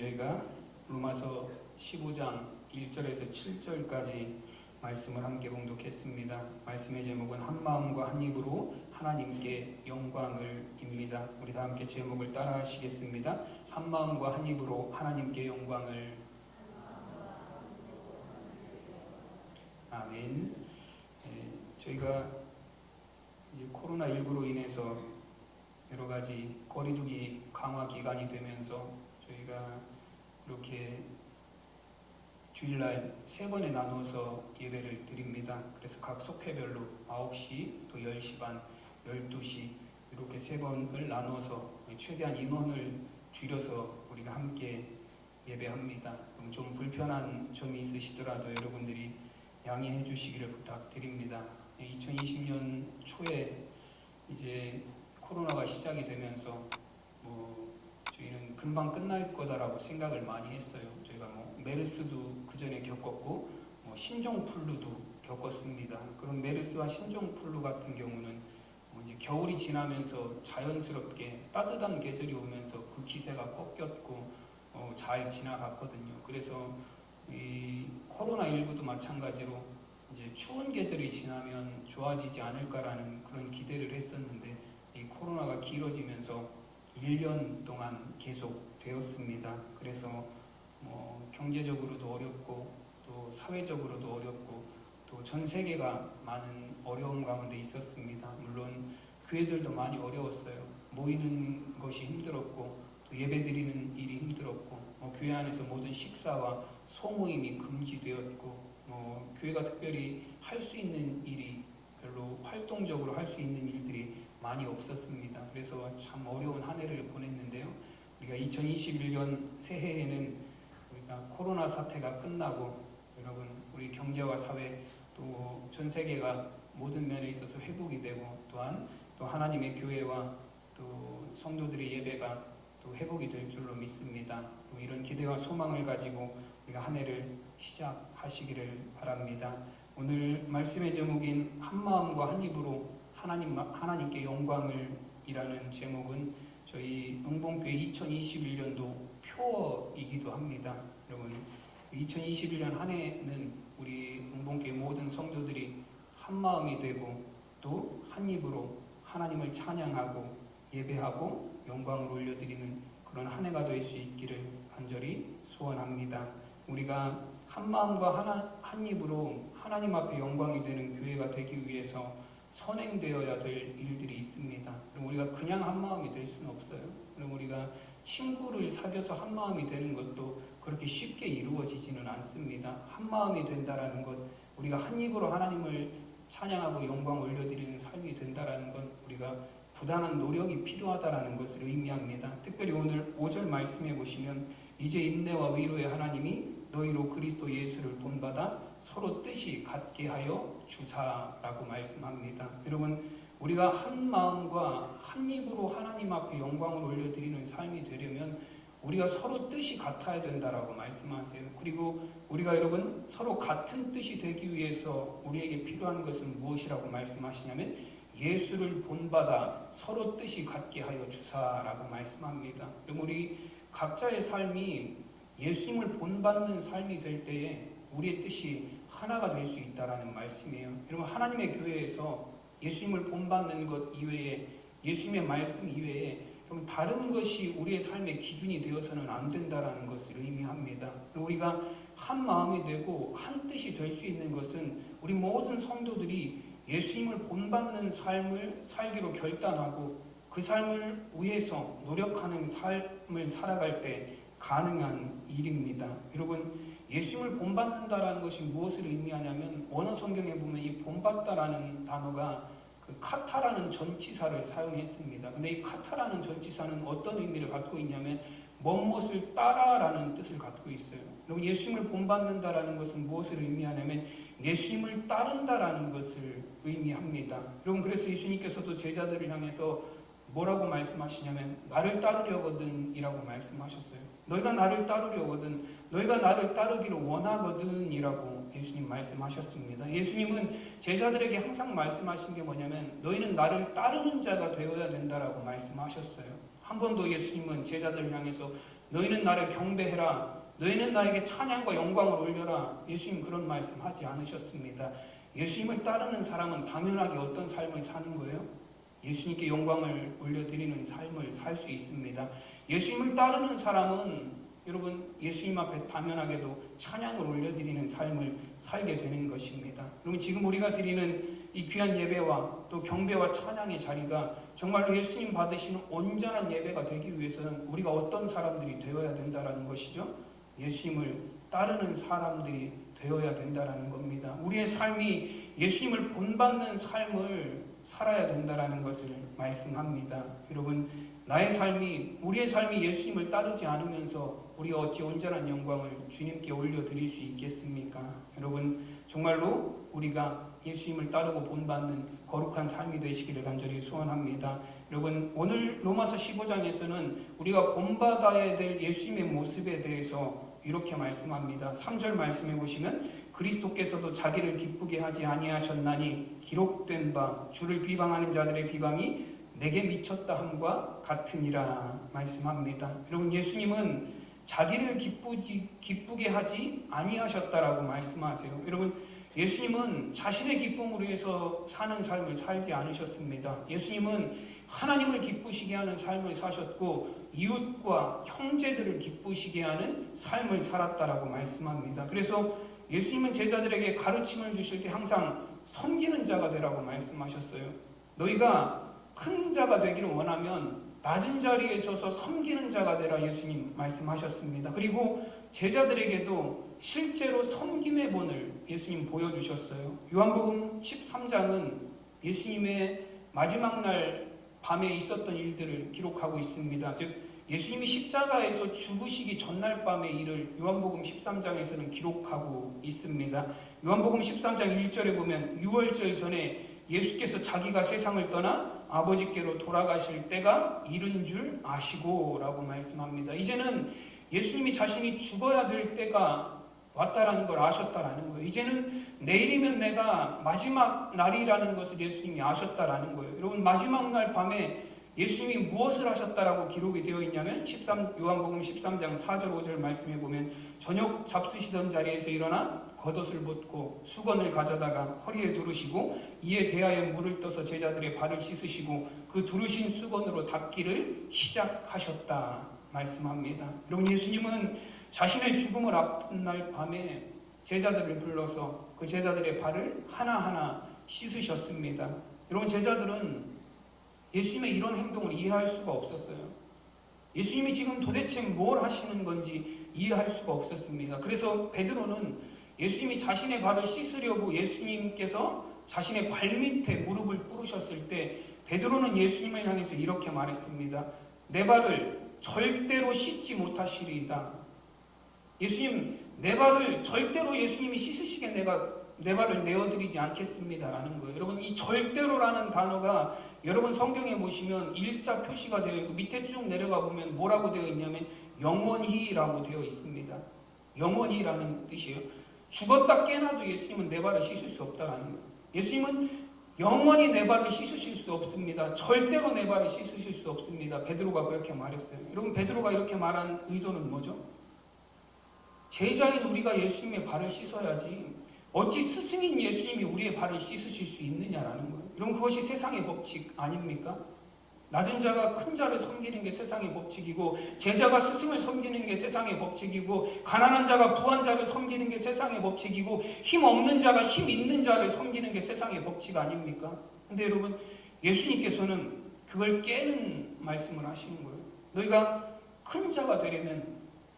저희가 로마서 15장 1절에서 7절까지 말씀을 함께 봉독했습니다. 말씀의 제목은 한마음과 한입으로 하나님께 영광을입니다. 우리 다 함께 제목을 따라 하시겠습니다. 한마음과 한입으로 하나님께 영광을. 아멘. 저희가 이제 코로나19로 인해서 여러 가지 거리두기 강화 기간이 되면서 저희가 이렇게 주일날 3번에 나누어서 예배를 드립니다. 그래서 각 속회별로 9시, 또 10시 반, 12시 이렇게 3번을 나누어서 최대한 인원을 줄여서 우리가 함께 예배합니다. 좀 불편한 점이 있으시더라도 여러분들이 양해해 주시기를 부탁드립니다. 2020년 초에 이제 코로나가 시작이 되면서 저희는 금방 끝날 거다라고 생각을 많이 했어요. 저희가 메르스도 그 전에 겪었고 신종플루도 겪었습니다. 그런 메르스와 신종플루 같은 경우는 이제 겨울이 지나면서 자연스럽게 따뜻한 계절이 오면서 그 기세가 꺾였고 잘 지나갔거든요. 그래서 이 코로나19도 마찬가지로 이제 추운 계절이 지나면 좋아지지 않을까라는 그런 기대를 했었는데 이 코로나가 길어지면서 1년 동안 계속 되었습니다. 그래서 경제적으로도 어렵고 또 사회적으로도 어렵고 또 전 세계가 많은 어려움 가운데 있었습니다. 물론 교회들도 많이 어려웠어요. 모이는 것이 힘들었고 또 예배드리는 일이 힘들었고 교회 안에서 모든 식사와 소모임이 금지되었고 교회가 특별히 할 수 있는 일이 별로 활동적으로 할 수 있는 일들이 많이 없었습니다. 그래서 참 어려운 한 해를 보냈는데요. 우리가 2021년 새해에는 우리가 코로나 사태가 끝나고 여러분 우리 경제와 사회 또 전 세계가 모든 면에 있어서 회복이 되고 또한 또 하나님의 교회와 또 성도들의 예배가 또 회복이 될 줄로 믿습니다. 또 이런 기대와 소망을 가지고 우리가 한 해를 시작하시기를 바랍니다. 오늘 말씀의 제목인 한마음과 한입으로 하나님께 영광을 이라는 제목은 저희 응봉교회 2021년도 표어이기도 합니다. 여러분 2021년 한 해는 우리 응봉교회 모든 성도들이 한마음이 되고 또 한입으로 하나님을 찬양하고 예배하고 영광을 올려드리는 그런 한 해가 될 수 있기를 간절히 소원합니다. 우리가 한마음과 한입으로 하나님 앞에 영광이 되는 교회가 되기 위해서 선행되어야 될 일들이 있습니다. 그럼 우리가 그냥 한마음이 될 수는 없어요. 그럼 우리가 친구를 사귀어서 한마음이 되는 것도 그렇게 쉽게 이루어지지는 않습니다. 한마음이 된다라는 것, 우리가 한입으로 하나님을 찬양하고 영광 올려드리는 삶이 된다라는 것, 우리가 부단한 노력이 필요하다라는 것을 의미합니다. 특별히 오늘 5절 말씀해 보시면 이제 인내와 위로의 하나님이 너희로 그리스도 예수를 본받아 서로 뜻이 같게 하여 주사라고 말씀합니다. 여러분 우리가 한 마음과 한 입으로 하나님 앞에 영광을 올려드리는 삶이 되려면 우리가 서로 뜻이 같아야 된다라고 말씀하세요. 그리고 우리가 여러분 서로 같은 뜻이 되기 위해서 우리에게 필요한 것은 무엇이라고 말씀하시냐면 예수를 본받아 서로 뜻이 같게 하여 주사라고 말씀합니다. 그럼 우리 각자의 삶이 예수님을 본받는 삶이 될 때에 우리의 뜻이 하나가 될 수 있다라는 말씀이에요. 여러분 하나님의 교회에서 예수님을 본받는 것 이외에 예수님의 말씀 이외에 다른 것이 우리의 삶의 기준이 되어서는 안 된다라는 것을 의미합니다. 우리가 한 마음이 되고 한 뜻이 될 수 있는 것은 우리 모든 성도들이 예수님을 본받는 삶을 살기로 결단하고 그 삶을 위해서 노력하는 삶을 살아갈 때 가능한 일입니다. 여러분 예수님을 본받는다라는 것이 무엇을 의미하냐면 원어 성경에 보면 이 본받다라는 단어가 그 카타라는 전치사를 사용했습니다. 근데 이 카타라는 전치사는 어떤 의미를 갖고 있냐면 무엇을 따라라는 뜻을 갖고 있어요. 여러분 예수님을 본받는다라는 것은 무엇을 의미하냐면 예수님을 따른다라는 것을 의미합니다. 여러분 그래서 예수님께서도 제자들을 향해서 뭐라고 말씀하시냐면 나를 따르려거든 이라고 말씀하셨어요. 너희가 나를 따르려거든, 너희가 나를 따르기를 원하거든 이라고 예수님 말씀하셨습니다. 예수님은 제자들에게 항상 말씀하신 게 뭐냐면 너희는 나를 따르는 자가 되어야 된다라고 말씀하셨어요. 한 번도 예수님은 제자들을 향해서 너희는 나를 경배해라. 너희는 나에게 찬양과 영광을 올려라. 예수님 그런 말씀 하지 않으셨습니다. 예수님을 따르는 사람은 당연하게 어떤 삶을 사는 거예요? 예수님께 영광을 올려드리는 삶을 살 수 있습니다. 예수님을 따르는 사람은 여러분 예수님 앞에 당연하게도 찬양을 올려드리는 삶을 살게 되는 것입니다. 여러분 지금 우리가 드리는 이 귀한 예배와 또 경배와 찬양의 자리가 정말로 예수님 받으시는 온전한 예배가 되기 위해서는 우리가 어떤 사람들이 되어야 된다는 것이죠. 예수님을 따르는 사람들이 되어야 된다는 겁니다. 우리의 삶이 예수님을 본받는 삶을 살아야 된다는 것을 말씀합니다. 여러분 나의 삶이 우리의 삶이 예수님을 따르지 않으면서 우리가 어찌 온전한 영광을 주님께 올려드릴 수 있겠습니까? 여러분 정말로 우리가 예수님을 따르고 본받는 거룩한 삶이 되시기를 간절히 소원합니다. 여러분 오늘 로마서 15장에서는 우리가 본받아야 될 예수님의 모습에 대해서 이렇게 말씀합니다. 3절 말씀해 보시면 그리스도께서도 자기를 기쁘게 하지 아니하셨나니 기록된 바 주를 비방하는 자들의 비방이 내게 미쳤다 함과 같으니라 말씀합니다. 여러분 예수님은 자기를 기쁘게 하지 아니하셨다라고 말씀하세요. 여러분 예수님은 자신의 기쁨으로 해서 사는 삶을 살지 않으셨습니다. 예수님은 하나님을 기쁘시게 하는 삶을 사셨고 이웃과 형제들을 기쁘시게 하는 삶을 살았다라고 말씀합니다. 그래서 예수님은 제자들에게 가르침을 주실 때 항상 섬기는 자가 되라고 말씀하셨어요. 너희가 큰 자가 되기를 원하면 낮은 자리에 서서 섬기는 자가 되라 예수님 말씀하셨습니다. 그리고 제자들에게도 실제로 섬김의 본을 예수님 보여주셨어요. 요한복음 13장은 예수님의 마지막 날 밤에 있었던 일들을 기록하고 있습니다. 즉 예수님이 십자가에서 죽으시기 전날 밤의 일을 요한복음 13장에서는 기록하고 있습니다. 요한복음 13장 1절에 보면 유월절 전에 예수께서 자기가 세상을 떠나 아버지께로 돌아가실 때가 이른 줄 아시고 라고 말씀합니다. 이제는 예수님이 자신이 죽어야 될 때가 왔다라는 걸 아셨다라는 거예요. 이제는 내일이면 내가 마지막 날이라는 것을 예수님이 아셨다라는 거예요. 여러분 마지막 날 밤에 예수님이 무엇을 하셨다라고 기록이 되어 있냐면 요한복음 13장 4절 5절 말씀해 보면 저녁 잡수시던 자리에서 일어나 겉옷을 벗고 수건을 가져다가 허리에 두르시고 이에 대하여 물을 떠서 제자들의 발을 씻으시고 그 두르신 수건으로 닦기를 시작하셨다 말씀합니다. 여러분 예수님은 자신의 죽음을 앞둔 날 밤에 제자들을 불러서 그 제자들의 발을 하나하나 씻으셨습니다. 여러분 제자들은 예수님의 이런 행동을 이해할 수가 없었어요. 예수님이 지금 도대체 뭘 하시는 건지 이해할 수가 없었습니다. 그래서 베드로는 예수님이 자신의 발을 씻으려고 예수님께서 자신의 발밑에 무릎을 꿇으셨을 때 베드로는 예수님을 향해서 이렇게 말했습니다. 내 발을 절대로 씻지 못하시리이다. 예수님 내 발을 절대로 예수님이 씻으시게 내 발을 내어드리지 않겠습니다라는 거예요. 여러분 이 절대로라는 단어가 여러분 성경에 보시면 일자 표시가 되어 있고 밑에 쭉 내려가 보면 뭐라고 되어 있냐면 영원히라고 되어 있습니다. 영원히라는 뜻이에요. 죽었다 깨나도 예수님은 내 발을 씻을 수 없다라는 거예요. 예수님은 영원히 내 발을 씻으실 수 없습니다. 절대로 내 발을 씻으실 수 없습니다. 베드로가 그렇게 말했어요. 여러분 베드로가 이렇게 말한 의도는 뭐죠? 제자인 우리가 예수님의 발을 씻어야지 어찌 스승인 예수님이 우리의 발을 씻으실 수 있느냐라는 거예요. 여러분 그것이 세상의 법칙 아닙니까? 낮은 자가 큰 자를 섬기는 게 세상의 법칙이고 제자가 스승을 섬기는 게 세상의 법칙이고 가난한 자가 부한 자를 섬기는 게 세상의 법칙이고 힘 없는 자가 힘 있는 자를 섬기는 게 세상의 법칙 아닙니까? 근데 여러분 예수님께서는 그걸 깨는 말씀을 하시는 거예요. 너희가 큰 자가 되려면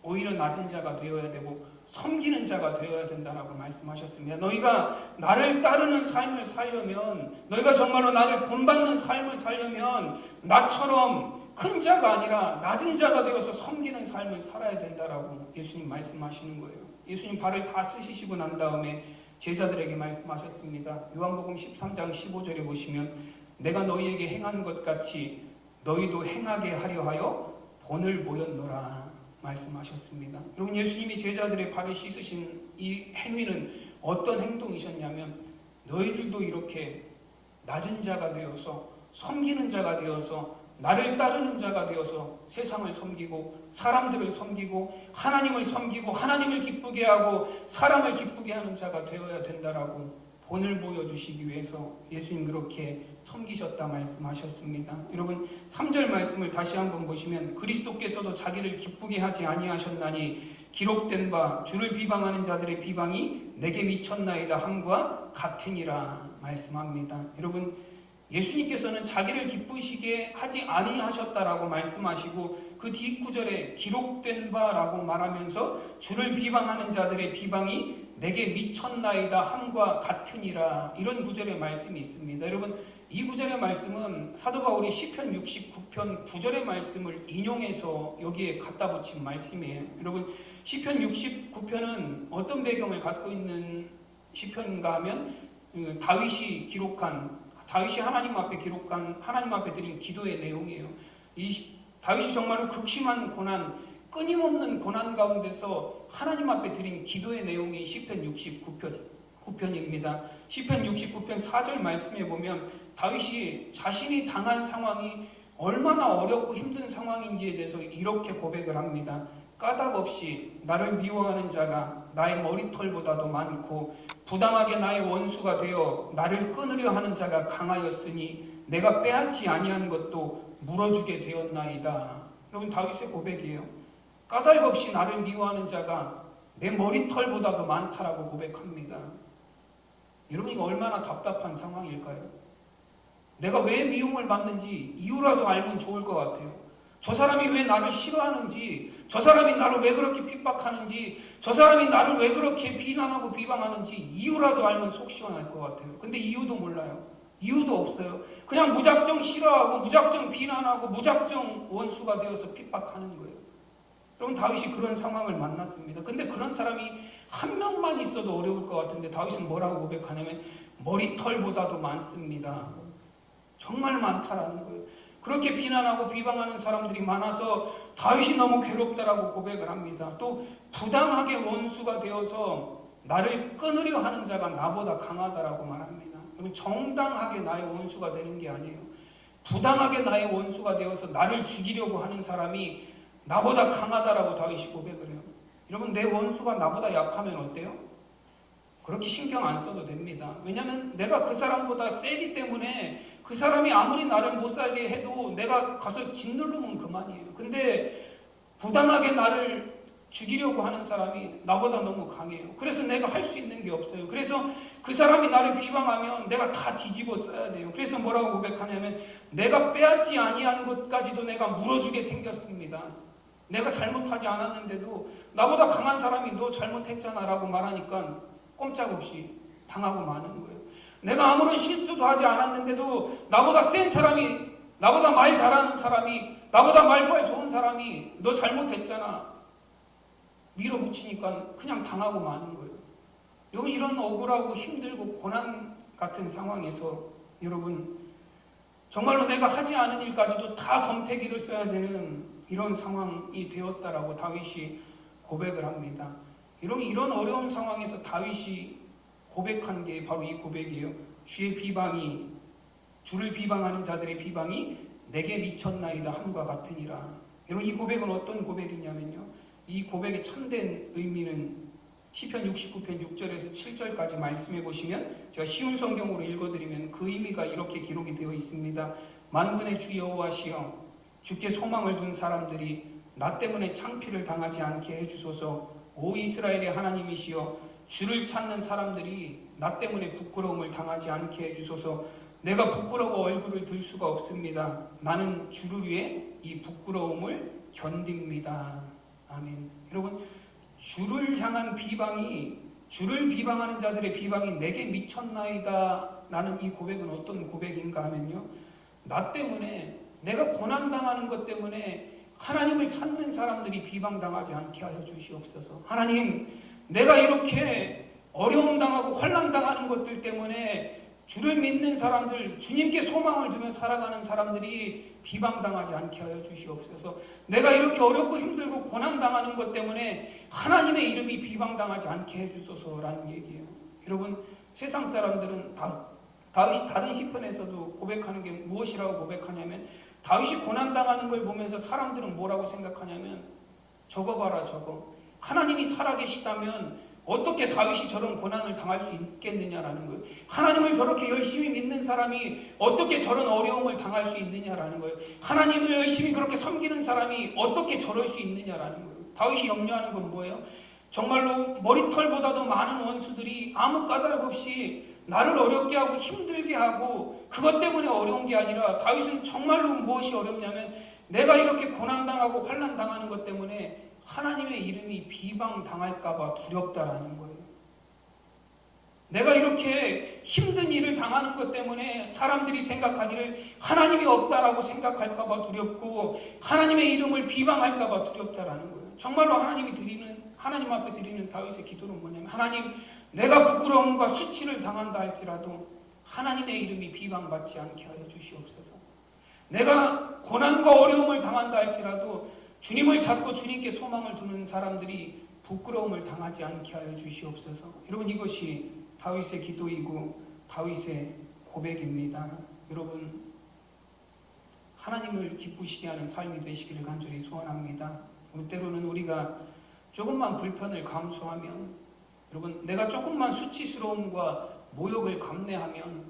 오히려 낮은 자가 되어야 되고 섬기는 자가 되어야 된다라고 말씀하셨습니다. 너희가 나를 따르는 삶을 살려면 너희가 정말로 나를 본받는 삶을 살려면 나처럼 큰 자가 아니라 낮은 자가 되어서 섬기는 삶을 살아야 된다라고 예수님 말씀하시는 거예요. 예수님 발을 다 쓰시고 난 다음에 제자들에게 말씀하셨습니다. 요한복음 13장 15절에 보시면 내가 너희에게 행한 것 같이 너희도 행하게 하려 하여 본을 보였노라 말씀하셨습니다. 여러분 예수님이 제자들의 발을 씻으신 이 행위는 어떤 행동이셨냐면 너희들도 이렇게 낮은 자가 되어서 섬기는 자가 되어서 나를 따르는 자가 되어서 세상을 섬기고 사람들을 섬기고 하나님을 섬기고 하나님을 기쁘게 하고 사람을 기쁘게 하는 자가 되어야 된다라고 본을 보여주시기 위해서 예수님 그렇게 섬기셨다 말씀하셨습니다. 여러분 3절 말씀을 다시 한번 보시면 그리스도께서도 자기를 기쁘게 하지 아니하셨나니 기록된 바 주를 비방하는 자들의 비방이 내게 미쳤나이다 함과 같으니라 말씀합니다. 여러분 예수님께서는 자기를 기쁘시게 하지 아니하셨다라고 말씀하시고 그 뒷구절에 기록된 바라고 말하면서 주를 비방하는 자들의 비방이 내게 미쳤나이다 함과 같으니라 이런 구절의 말씀이 있습니다. 여러분 이 구절의 말씀은 사도 바울이 시편 69편 9절의 말씀을 인용해서 여기에 갖다 붙인 말씀이에요. 여러분 시편 69편은 어떤 배경을 갖고 있는 시편인가 하면 다윗이 하나님 앞에 기록한 하나님 앞에 드린 기도의 내용이에요. 이 다윗이 정말로 극심한 고난, 끊임없는 고난 가운데서 하나님 앞에 드린 기도의 내용이 시편 69편입니다. 시편 69편 4절 말씀에 보면 다윗이 자신이 당한 상황이 얼마나 어렵고 힘든 상황인지에 대해서 이렇게 고백을 합니다. 까닭 없이 나를 미워하는 자가 나의 머리털보다도 많고 부당하게 나의 원수가 되어 나를 끊으려 하는 자가 강하였으니 내가 빼앗지 아니한 것도 물어주게 되었나이다. 여러분 다윗의 고백이에요. 까닭 없이 나를 미워하는 자가 내 머리털보다도 많다라고 고백합니다. 여러분 이거 얼마나 답답한 상황일까요? 내가 왜 미움을 받는지 이유라도 알면 좋을 것 같아요. 저 사람이 왜 나를 싫어하는지, 저 사람이 나를 왜 그렇게 핍박하는지, 저 사람이 나를 왜 그렇게 비난하고 비방하는지 이유라도 알면 속 시원할 것 같아요. 근데 이유도 몰라요. 이유도 없어요. 그냥 무작정 싫어하고 무작정 비난하고 무작정 원수가 되어서 핍박하는 거예요. 여러분 다윗이 그런 상황을 만났습니다. 근데 그런 사람이 한 명만 있어도 어려울 것 같은데 다윗은 뭐라고 고백하냐면 머리털보다도 많습니다. 정말 많다라는 거예요. 그렇게 비난하고 비방하는 사람들이 많아서 다윗이 너무 괴롭다라고 고백을 합니다. 또 부당하게 원수가 되어서 나를 끊으려 하는 자가 나보다 강하다라고 말합니다. 여러분 정당하게 나의 원수가 되는 게 아니에요. 부당하게 나의 원수가 되어서 나를 죽이려고 하는 사람이 나보다 강하다라고 다윗이 고백을 해요. 여러분 내 원수가 나보다 약하면 어때요? 그렇게 신경 안 써도 됩니다. 왜냐하면 내가 그 사람보다 세기 때문에 그 사람이 아무리 나를 못 살게 해도 내가 가서 짓누르면 그만이에요. 근데 부당하게 나를 죽이려고 하는 사람이 나보다 너무 강해요. 그래서 내가 할 수 있는 게 없어요. 그래서 그 사람이 나를 비방하면 내가 다 뒤집어 써야 돼요. 그래서 뭐라고 고백하냐면 내가 빼앗지 아니한 것까지도 내가 물어주게 생겼습니다. 내가 잘못하지 않았는데도 나보다 강한 사람이 너 잘못했잖아 라고 말하니까 꼼짝없이 당하고 마는 거예요. 내가 아무런 실수도 하지 않았는데도 나보다 센 사람이, 나보다 말 잘하는 사람이, 나보다 말빨 좋은 사람이 너 잘못했잖아 밀어붙이니까 그냥 당하고 마는 거예요. 여러분 이런 억울하고 힘들고 고난 같은 상황에서 여러분 정말로 내가 하지 않은 일까지도 다 덤태기를 써야 되는 이런 상황이 되었다라고 다윗이 고백을 합니다. 이런 어려운 상황에서 다윗이 고백한 게 바로 이 고백이에요. 주를 비방하는 자들의 비방이 내게 미쳤나이다 함과 같으니라. 여러분 이 고백은 어떤 고백이냐면요. 이 고백의 참된 의미는 시편 69편 6절에서 7절까지 말씀해 보시면 제가 쉬운 성경으로 읽어드리면 그 의미가 이렇게 기록이 되어 있습니다. 만군의 주 여호와시여 주께 소망을 둔 사람들이 나 때문에 창피를 당하지 않게 해주소서. 오 이스라엘의 하나님이시여 주를 찾는 사람들이 나 때문에 부끄러움을 당하지 않게 해주소서. 내가 부끄러워 얼굴을 들 수가 없습니다. 나는 주를 위해 이 부끄러움을 견딥니다. 아멘. 여러분 주를 향한 비방이, 주를 비방하는 자들의 비방이 내게 미쳤나이다 라는 이 고백은 어떤 고백인가 하면요, 나 때문에 내가 고난당하는 것 때문에 하나님을 찾는 사람들이 비방당하지 않게 하여 주시옵소서. 하나님, 내가 이렇게 어려움 당하고 환난 당하는 것들 때문에 주를 믿는 사람들, 주님께 소망을 두며 살아가는 사람들이 비방당하지 않게 하여 주시옵소서. 내가 이렇게 어렵고 힘들고 고난당하는 것 때문에 하나님의 이름이 비방당하지 않게 해주소서라는 얘기예요. 여러분 세상 사람들은 다윗이 다른 시편에서도 고백하는 게 무엇이라고 고백하냐면 다윗이 고난당하는 걸 보면서 사람들은 뭐라고 생각하냐면 저거 봐라 저거. 하나님이 살아계시다면 어떻게 다윗이 저런 고난을 당할 수 있겠느냐라는 거예요. 하나님을 저렇게 열심히 믿는 사람이 어떻게 저런 어려움을 당할 수 있느냐라는 거예요. 하나님을 열심히 그렇게 섬기는 사람이 어떻게 저럴 수 있느냐라는 거예요. 다윗이 염려하는 건 뭐예요? 정말로 머리털보다도 많은 원수들이 아무 까닭 없이 나를 어렵게 하고 힘들게 하고 그것 때문에 어려운 게 아니라 다윗은 정말로 무엇이 어렵냐면 내가 이렇게 고난당하고 환난당하는 것 때문에 하나님의 이름이 비방당할까 봐 두렵다라는 거예요. 내가 이렇게 힘든 일을 당하는 것 때문에 사람들이 생각하기를 하나님이 없다라고 생각할까 봐 두렵고 하나님의 이름을 비방할까 봐 두렵다라는 거예요. 정말로 하나님 앞에 드리는 다윗의 기도는 뭐냐면 하나님 내가 부끄러움과 수치를 당한다 할지라도 하나님의 이름이 비방받지 않게 하여 주시옵소서. 내가 고난과 어려움을 당한다 할지라도 주님을 찾고 주님께 소망을 두는 사람들이 부끄러움을 당하지 않게 하여 주시옵소서. 여러분 이것이 다윗의 기도이고 다윗의 고백입니다. 여러분 하나님을 기쁘시게 하는 삶이 되시기를 간절히 소원합니다. 때로는 우리가 조금만 불편을 감수하면 여러분 내가 조금만 수치스러움과 모욕을 감내하면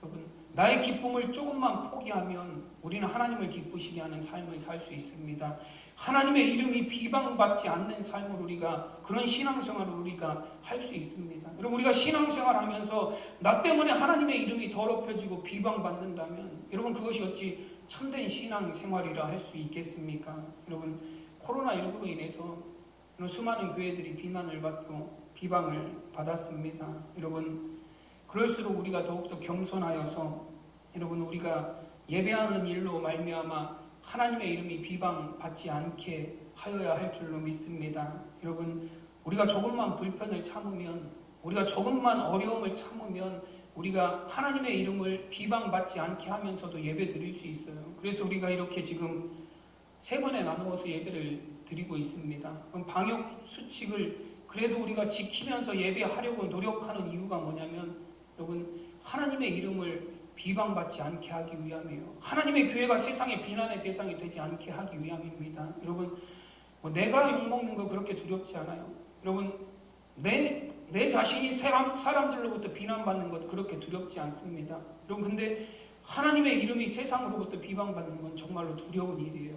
여러분 나의 기쁨을 조금만 포기하면 우리는 하나님을 기쁘시게 하는 삶을 살 수 있습니다. 하나님의 이름이 비방받지 않는 삶을 우리가 그런 신앙생활을 우리가 할 수 있습니다. 여러분 우리가 신앙생활하면서 나 때문에 하나님의 이름이 더럽혀지고 비방받는다면 여러분 그것이 어찌 참된 신앙생활이라 할 수 있겠습니까? 여러분 코로나19로 인해서 수많은 교회들이 비난을 받고 비방을 받았습니다. 여러분 그럴수록 우리가 더욱더 겸손하여서 여러분 우리가 예배하는 일로 말미암아 하나님의 이름이 비방받지 않게 하여야 할 줄로 믿습니다. 여러분 우리가 조금만 불편을 참으면 우리가 조금만 어려움을 참으면 우리가 하나님의 이름을 비방받지 않게 하면서도 예배 드릴 수 있어요. 그래서 우리가 이렇게 지금 3번에 나누어서 예배를 드리고 있습니다. 그럼 방역 수칙을 그래도 우리가 지키면서 예배하려고 노력하는 이유가 뭐냐면 여러분 하나님의 이름을 비방받지 않게 하기 위함이에요. 하나님의 교회가 세상의 비난의 대상이 되지 않게 하기 위함입니다. 여러분 내가 욕먹는 거 그렇게 두렵지 않아요. 여러분 내 자신이 사람들로부터 비난받는 것 그렇게 두렵지 않습니다. 여러분 근데 하나님의 이름이 세상으로부터 비방받는 건 정말로 두려운 일이에요.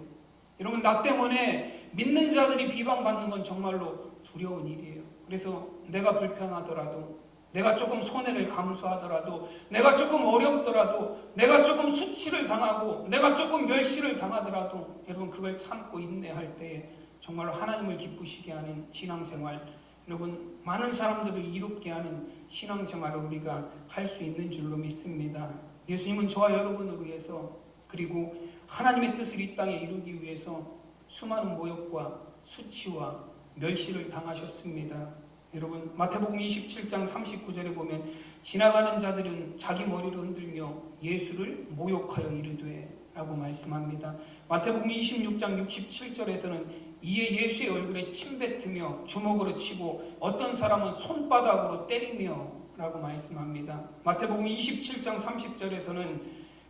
여러분 나 때문에 믿는 자들이 비방받는 건 정말로 두려운 일이에요. 그래서 내가 불편하더라도 내가 조금 손해를 감수하더라도 내가 조금 어렵더라도 내가 조금 수치를 당하고 내가 조금 멸시를 당하더라도 여러분 그걸 참고 인내할 때에 정말로 하나님을 기쁘시게 하는 신앙생활 여러분 많은 사람들을 이롭게 하는 신앙생활을 우리가 할 수 있는 줄로 믿습니다. 예수님은 저와 여러분을 위해서 그리고 하나님의 뜻을 이 땅에 이루기 위해서 수많은 모욕과 수치와 멸시를 당하셨습니다. 여러분 마태복음 27장 39절에 보면 지나가는 자들은 자기 머리를 흔들며 예수를 모욕하여 이르되 라고 말씀합니다. 마태복음 26장 67절에서는 이에 예수의 얼굴에 침 뱉으며 주먹으로 치고 어떤 사람은 손바닥으로 때리며 라고 말씀합니다. 마태복음 27장 30절에서는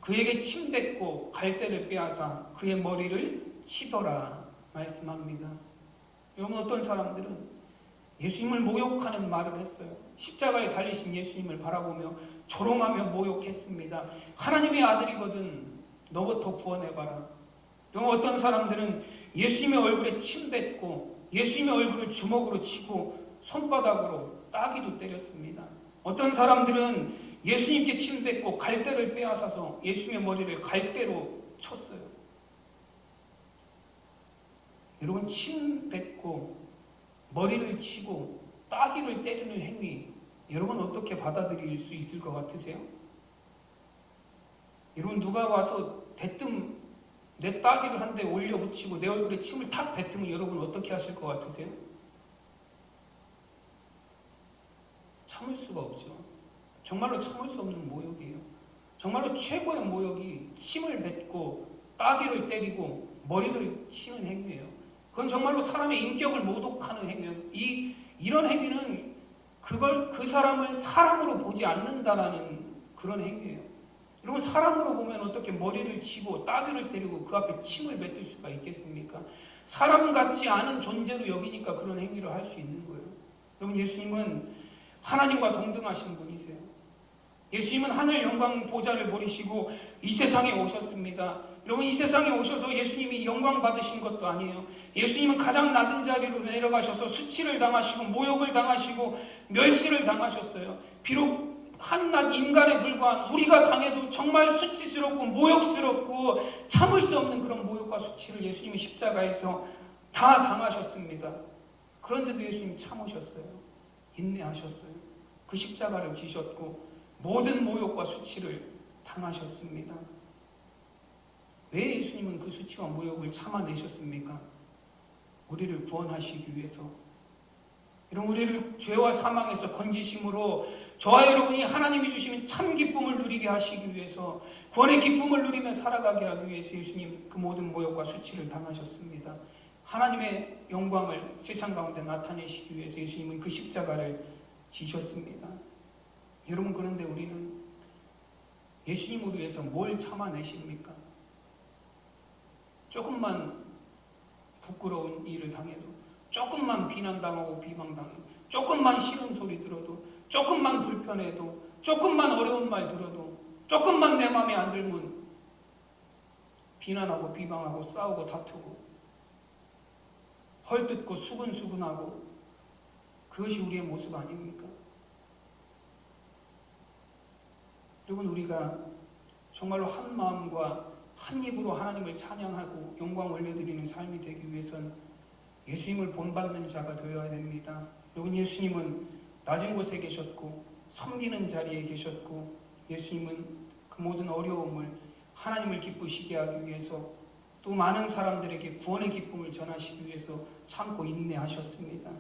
그에게 침 뱉고 갈대를 빼앗아 그의 머리를 치더라 말씀합니다. 여러분 어떤 사람들은 예수님을 모욕하는 말을 했어요. 십자가에 달리신 예수님을 바라보며 조롱하며 모욕했습니다. 하나님의 아들이거든 너부터 구원해봐라. 여러분 어떤 사람들은 예수님의 얼굴에 침 뱉고 예수님의 얼굴을 주먹으로 치고 손바닥으로 따귀도 때렸습니다. 어떤 사람들은 예수님께 침 뱉고 갈대를 빼앗아서 예수님의 머리를 갈대로 쳤어요. 여러분 침 뱉고 머리를 치고 따귀를 때리는 행위 여러분 어떻게 받아들일 수 있을 것 같으세요? 여러분 누가 와서 대뜸 내 따귀를 한 대 올려 붙이고 내 얼굴에 침을 탁 뱉으면 여러분 어떻게 하실 것 같으세요? 참을 수가 없죠. 정말로 참을 수 없는 모욕이에요. 정말로 최고의 모욕이 침을 뱉고 따귀를 때리고 머리를 치는 행위예요. 그건 정말로 사람의 인격을 모독하는 행위예요. 이런 행위는 그 사람을 사람으로 보지 않는다라는 그런 행위예요. 여러분, 사람으로 보면 어떻게 머리를 치고 따귀를 때리고 그 앞에 침을 뱉을 수가 있겠습니까? 사람 같지 않은 존재로 여기니까 그런 행위를 할 수 있는 거예요. 여러분, 예수님은 하나님과 동등하신 분이세요. 예수님은 하늘 영광 보좌를 버리시고 이 세상에 오셨습니다. 여러분, 이 세상에 오셔서 예수님이 영광 받으신 것도 아니에요. 예수님은 가장 낮은 자리로 내려가셔서 수치를 당하시고 모욕을 당하시고 멸시를 당하셨어요. 비록 한낱 인간에 불과한 우리가 당해도 정말 수치스럽고 모욕스럽고 참을 수 없는 그런 모욕과 수치를 예수님이 십자가에서 다 당하셨습니다. 그런데도 예수님이 참으셨어요. 인내하셨어요. 그 십자가를 지셨고 모든 모욕과 수치를 당하셨습니다. 왜 예수님은 그 수치와 모욕을 참아내셨습니까? 우리를 구원하시기 위해서. 이런 우리를 죄와 사망에서 건지심으로 저와 여러분이 하나님이 주시는 참 기쁨을 누리게 하시기 위해서, 구원의 기쁨을 누리며 살아가게 하기 위해서 예수님 그 모든 모욕과 수치를 당하셨습니다. 하나님의 영광을 세상 가운데 나타내시기 위해서 예수님은 그 십자가를 지셨습니다. 여러분, 그런데 우리는 예수님을 위해서 뭘 참아내십니까? 조금만 부끄러운 일을 당해도, 조금만 비난당하고 비방당해도, 조금만 싫은 소리 들어도, 조금만 불편해도, 조금만 어려운 말 들어도, 조금만 내 마음에 안 들면 비난하고 비방하고 싸우고 다투고 헐뜯고 수근수근하고, 그것이 우리의 모습 아닙니까? 여러분, 우리가 정말로 한 마음과 한 입으로 하나님을 찬양하고 영광 올려드리는 삶이 되기 위해선 예수님을 본받는 자가 되어야 됩니다. 여러분, 예수님은 낮은 곳에 계셨고 섬기는 자리에 계셨고, 예수님은 그 모든 어려움을 하나님을 기쁘시게 하기 위해서, 또 많은 사람들에게 구원의 기쁨을 전하시기 위해서 참고 인내하셨습니다.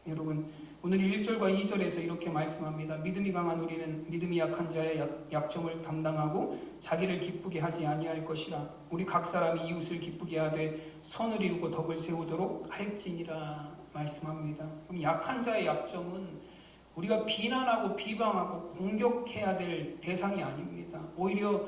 여러분, 오늘 1절과 2절에서 이렇게 말씀합니다. 믿음이 강한 우리는 믿음이 약한 자의 약점을 담당하고 자기를 기쁘게 하지 아니할 것이라. 우리 각 사람이 이웃을 기쁘게 하되 선을 이루고 덕을 세우도록 할지니라 말씀합니다. 그럼 약한 자의 약점은 우리가 비난하고 비방하고 공격해야 될 대상이 아닙니다. 오히려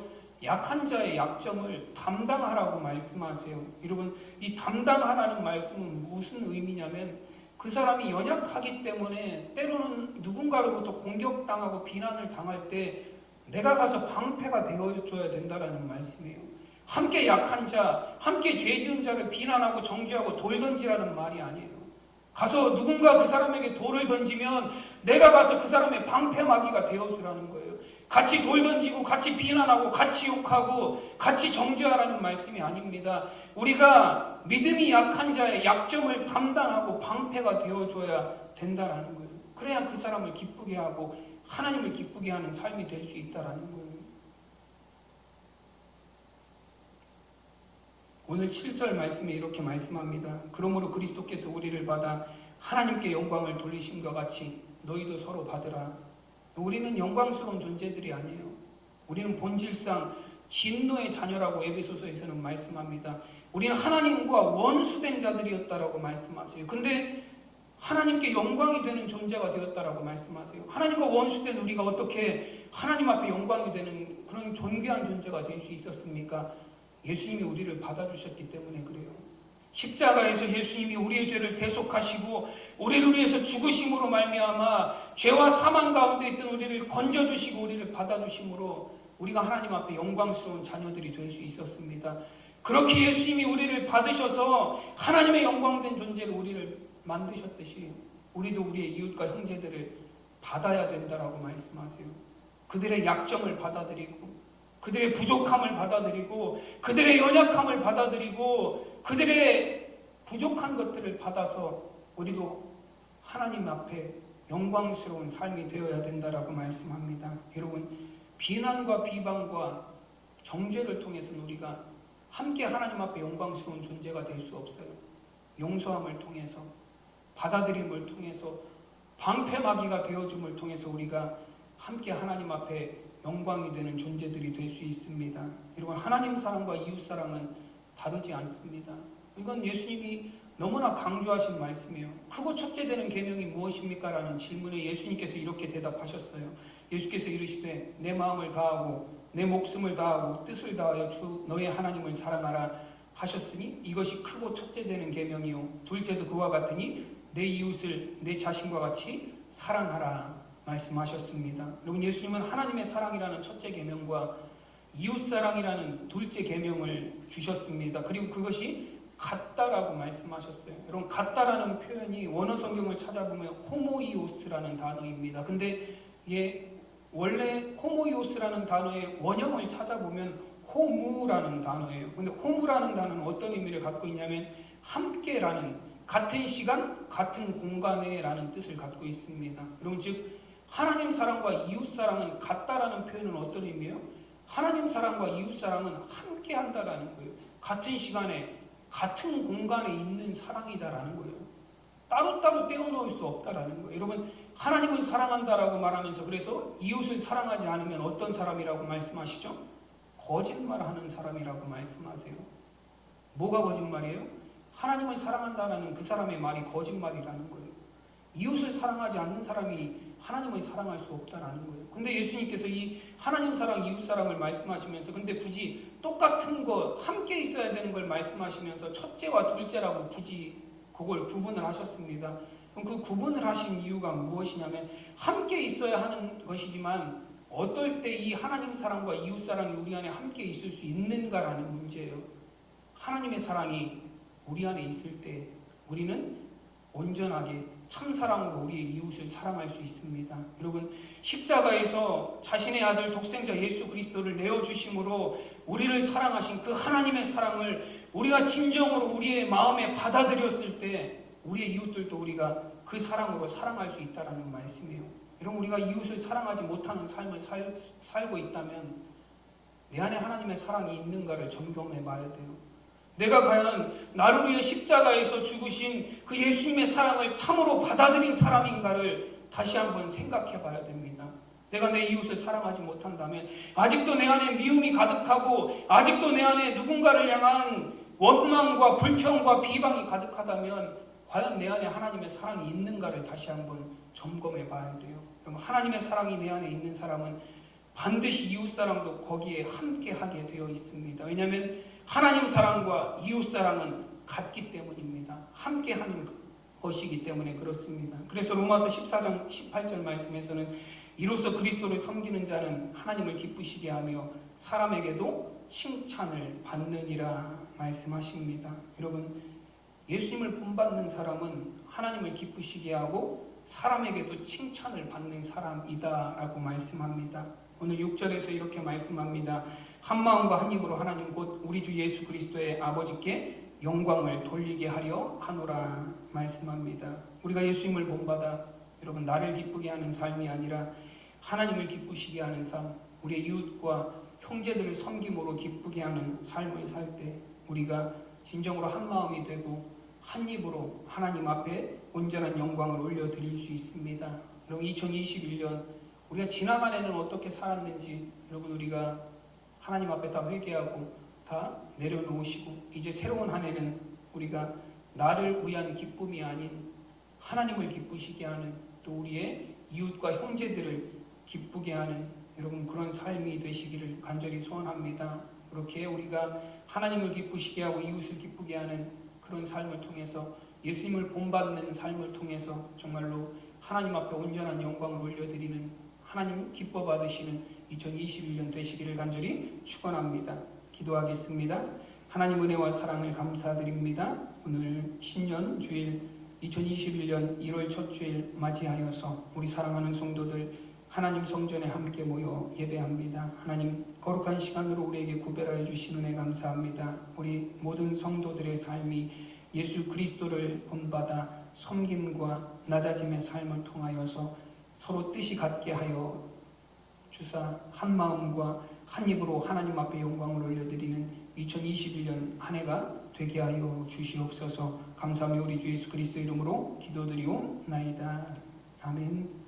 약한 자의 약점을 담당하라고 말씀하세요. 여러분, 이 담당하라는 말씀은 무슨 의미냐면, 그 사람이 연약하기 때문에 때로는 누군가로부터 공격당하고 비난을 당할 때 내가 가서 방패가 되어줘야 된다는 말씀이에요. 함께 약한 자, 함께 죄 지은 자를 비난하고 정죄하고 돌 던지라는 말이 아니에요. 가서 누군가 그 사람에게 돌을 던지면 내가 가서 그 사람의 방패막이가 되어주라는 거예요. 같이 돌 던지고 같이 비난하고 같이 욕하고 같이 정죄하라는 말씀이 아닙니다. 우리가 믿음이 약한 자의 약점을 담당하고 방패가 되어줘야 된다라는 거예요. 그래야 그 사람을 기쁘게 하고 하나님을 기쁘게 하는 삶이 될 수 있다라는 거예요. 오늘 7절 말씀에 이렇게 말씀합니다. 그러므로 그리스도께서 우리를 받아 하나님께 영광을 돌리심과 같이 너희도 서로 받으라. 우리는 영광스러운 존재들이 아니에요. 우리는 본질상 진노의 자녀라고 에베소서에서는 말씀합니다. 우리는 하나님과 원수된 자들이었다라고 말씀하세요. 근데 하나님께 영광이 되는 존재가 되었다라고 말씀하세요. 하나님과 원수된 우리가 어떻게 하나님 앞에 영광이 되는 그런 존귀한 존재가 될 수 있었습니까? 예수님이 우리를 받아주셨기 때문에 그래요. 십자가에서 예수님이 우리의 죄를 대속하시고 우리를 위해서 죽으심으로 말미암아 죄와 사망 가운데 있던 우리를 건져주시고 우리를 받아주심으로 우리가 하나님 앞에 영광스러운 자녀들이 될 수 있었습니다. 그렇게 예수님이 우리를 받으셔서 하나님의 영광된 존재로 우리를 만드셨듯이 우리도 우리의 이웃과 형제들을 받아야 된다라고 말씀하세요. 그들의 약점을 받아들이고 그들의 부족함을 받아들이고 그들의 연약함을 받아들이고 그들의 부족한 것들을 받아서 우리도 하나님 앞에 영광스러운 삶이 되어야 된다라고 말씀합니다. 여러분, 비난과 비방과 정죄를 통해서는 우리가 함께 하나님 앞에 영광스러운 존재가 될 수 없어요. 용서함을 통해서, 받아들임을 통해서, 방패막이가 되어줌을 통해서 우리가 함께 하나님 앞에 영광이 되는 존재들이 될 수 있습니다. 여러분, 하나님 사랑과 이웃 사랑은 다르지 않습니다. 이건 예수님이 너무나 강조하신 말씀이에요. 크고 첫째 되는 계명이 무엇입니까? 라는 질문에 예수님께서 이렇게 대답하셨어요. 예수께서 이르시되 내 마음을 다하고 내 목숨을 다하고 뜻을 다하여 주 너의 하나님을 사랑하라 하셨으니 이것이 크고 첫째 되는 계명이요 둘째도 그와 같으니 내 이웃을 내 자신과 같이 사랑하라 말씀하셨습니다. 여러분, 예수님은 하나님의 사랑이라는 첫째 계명과 이웃사랑이라는 둘째 계명을 주셨습니다. 그리고 그것이 같다라고 말씀하셨어요. 여러분, 같다라는 표현이 원어 성경을 찾아보면 호모이오스라는 단어입니다. 근데 원래 호모이오스라는 단어의 원형을 찾아보면 호무라는 단어예요. 근데 호무라는 단어는 어떤 의미를 갖고 있냐면 함께라는, 같은 시간, 같은 공간에라는 뜻을 갖고 있습니다. 여러분, 즉 하나님 사랑과 이웃 사랑은 같다라는 표현은 어떤 의미예요? 하나님 사랑과 이웃 사랑은 함께 한다라는 거예요. 같은 시간에 같은 공간에 있는 사랑이다라는 거예요. 따로따로 떼어놓을 수 없다라는 거예요. 여러분, 하나님을 사랑한다라고 말하면서 그래서 이웃을 사랑하지 않으면 어떤 사람이라고 말씀하시죠? 거짓말하는 사람이라고 말씀하세요. 뭐가 거짓말이에요? 하나님을 사랑한다는 그 사람의 말이 거짓말이라는 거예요. 이웃을 사랑하지 않는 사람이 하나님을 사랑할 수 없다라는 거예요. 근데 예수님께서 이 하나님 사랑, 이웃 사랑을 말씀하시면서 근데 굳이 똑같은 거 함께 있어야 되는 걸 말씀하시면서 첫째와 둘째라고 굳이 그걸 구분을 하셨습니다. 그럼 그 구분을 하신 이유가 무엇이냐면 함께 있어야 하는 것이지만 어떨 때 이 하나님 사랑과 이웃 사랑이 우리 안에 함께 있을 수 있는가라는 문제예요. 하나님의 사랑이 우리 안에 있을 때 우리는 온전하게 참사랑으로 우리의 이웃을 사랑할 수 있습니다. 여러분, 십자가에서 자신의 아들 독생자 예수 그리스도를 내어주심으로 우리를 사랑하신 그 하나님의 사랑을 우리가 진정으로 우리의 마음에 받아들였을 때 우리의 이웃들도 우리가 그 사랑으로 사랑할 수 있다는 말씀이에요. 여러분, 우리가 이웃을 사랑하지 못하는 삶을 살고 있다면 내 안에 하나님의 사랑이 있는가를 점검해 봐야 돼요. 내가 과연 나를 위해 십자가에서 죽으신 그 예수님의 사랑을 참으로 받아들인 사람인가를 다시 한번 생각해 봐야 됩니다. 내가 내 이웃을 사랑하지 못한다면, 아직도 내 안에 미움이 가득하고 아직도 내 안에 누군가를 향한 원망과 불평과 비방이 가득하다면 과연 내 안에 하나님의 사랑이 있는가를 다시 한번 점검해 봐야 돼요. 하나님의 사랑이 내 안에 있는 사람은 반드시 이웃 사랑도 거기에 함께 하게 되어 있습니다. 왜냐하면 하나님 사랑과 이웃 사랑은 같기 때문입니다. 함께 하는 것이기 때문에 그렇습니다. 그래서 로마서 14장 18절 말씀에서는 이로써 그리스도를 섬기는 자는 하나님을 기쁘시게 하며 사람에게도 칭찬을 받느니라 말씀하십니다. 여러분, 예수님을 본받는 사람은 하나님을 기쁘시게 하고 사람에게도 칭찬을 받는 사람이다라고 말씀합니다. 오늘 6절에서 이렇게 말씀합니다. 한 마음과 한 입으로 하나님 곧 우리 주 예수 그리스도의 아버지께 영광을 돌리게 하려 하노라 말씀합니다. 우리가 예수님을 본받아 여러분 나를 기쁘게 하는 삶이 아니라 하나님을 기쁘시게 하는 삶, 우리의 이웃과 형제들을 섬김으로 기쁘게 하는 삶을 살 때 우리가 진정으로 한 마음이 되고 한 입으로 하나님 앞에 온전한 영광을 올려드릴 수 있습니다. 여러분, 2021년 우리가 지나간 해는 어떻게 살았는지 여러분 우리가 하나님 앞에 다 회개하고 다 내려놓으시고 이제 새로운 한 해는 우리가 나를 위한 기쁨이 아닌 하나님을 기쁘시게 하는 또 우리의 이웃과 형제들을 기쁘게 하는 여러분 그런 삶이 되시기를 간절히 소원합니다. 그렇게 우리가 하나님을 기쁘시게 하고 이웃을 기쁘게 하는 그런 삶을 통해서 예수님을 본받는 삶을 통해서 정말로 하나님 앞에 온전한 영광을 올려드리는 하나님 기뻐 받으시는 2021년 되시기를 간절히 축원합니다. 기도하겠습니다. 하나님 은혜와 사랑을 감사드립니다. 오늘 신년 주일 2021년 1월 첫 주일 맞이하여서 우리 사랑하는 성도들 하나님 성전에 함께 모여 예배합니다. 하나님 거룩한 시간으로 우리에게 구별하여 주신 은혜 감사합니다. 우리 모든 성도들의 삶이 예수 그리스도를 본받아 섬김과 낮아짐의 삶을 통하여서 서로 뜻이 같게 하여 주사 한 마음과 한 입으로 하나님 앞에 영광을 올려드리는 2021년 한 해가 되게 하여 주시옵소서. 감사하며 우리 주 예수 그리스도 이름으로 기도드리옵나이다. 아멘.